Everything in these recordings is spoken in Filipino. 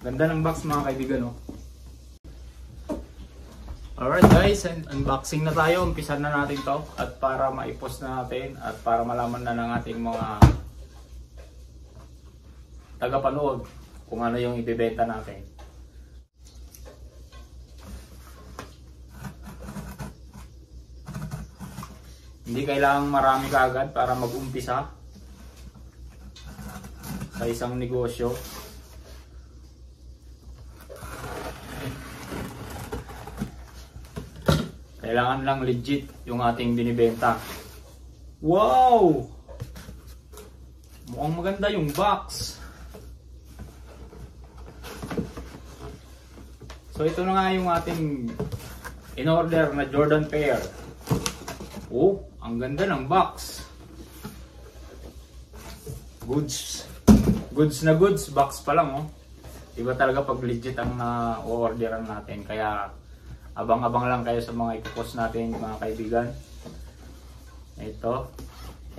Ganda ng box mga kaibigan, oh. Alright guys, unboxing na tayo. Umpisan na natin to. At para maipost na natin at para malaman na ng ating mga tagapanood kung ano yung ibebenta natin. Hindi kailangang marami kaagad para mag-umpisa sa isang negosyo. Kailangan lang legit yung ating binibenta. Wow! Mukhang maganda yung box. So ito na nga yung ating in-order na Jordan pair. Oh, ang ganda ng box. Goods. Goods na goods. Box pa lang, oh. Iba talaga pag legit ang na-orderan natin. Kaya abang-abang lang kayo sa mga ipopost natin mga kaibigan. Ito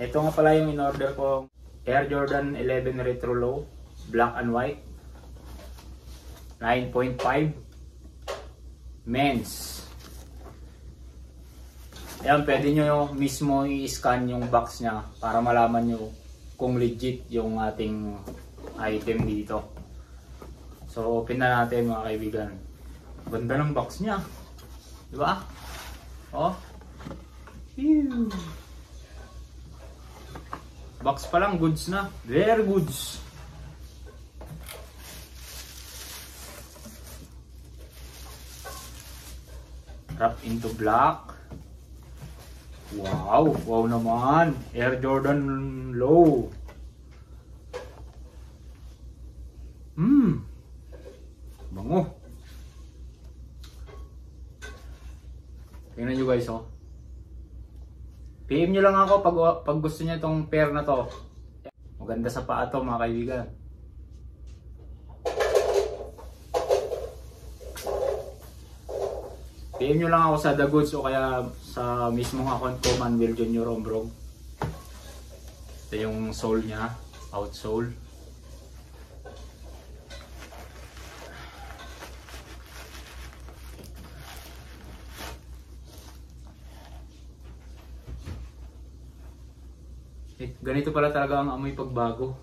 nga pala yung in-order ko. Air Jordan 11 Retro Low, black and white, 9.5 men's. Ayan, pwede nyo mismo i-scan yung box nya para malaman nyo kung legit yung ating item dito. So open na natin mga kaibigan. Ganda ng box nya, diba? Oh, ew. Box pa lang, goods na. Very goods. Wrap into black. Wow, wow naman. Air Jordan Low. Bango. Tingnan nyo guys, oh. PM nyo lang ako pag gusto nyo itong pair na to. Maganda sa paa to mga kaibigan. PM nyo lang ako sa The Goods o kaya sa mismong account ko, Manuel Junior Ombrog. Ito yung sole nya, outsole. Ganito pala talaga ang amoy pagbago.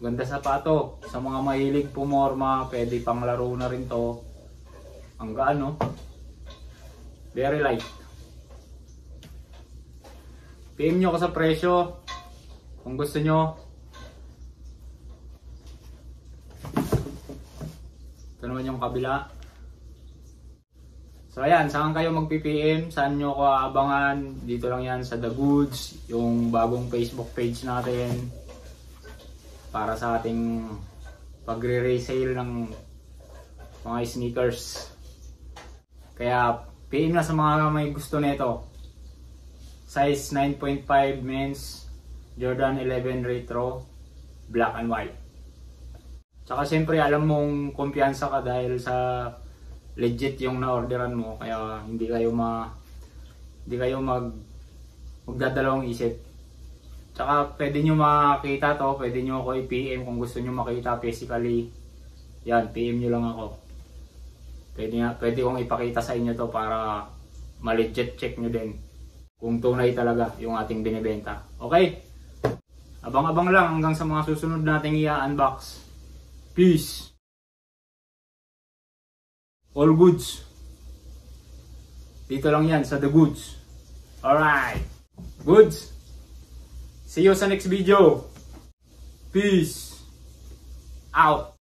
Ganda sapato. Sa mga mahilig pumorma, pwede pang laro na rin to. Ang gaan, no? Very light. PM nyo ako sa presyo kung gusto nyo. Ito naman yung kabila. So ayan, saan kayo mag-PPM? Saan nyo ko aabangan? Dito lang yan sa The Goods, yung bagong Facebook page natin para sa ating pagre-resale ng mga sneakers. Kaya PM na sa mga may gusto nito. Size 9.5 men's, Jordan 11 Retro, black and white. Tsaka siyempre alam mong kumpiyansa ka dahil sa legit yung na-orderan mo, kaya hindi kayo magdadalawang isip. Tsaka pwede nyo makita to, pwede nyo ako i-PM kung gusto nyo makita physically. Yan, PM nyo lang ako. Pwede kong ipakita sa inyo to para ma-legit check nyo din kung tunay talaga yung ating binibenta. Okay? Abang-abang lang hanggang sa mga susunod nating i-unbox. Peace! All goods. Dito lang yan sa The Goods. Alright. Goods. See you sa next video. Peace. Out.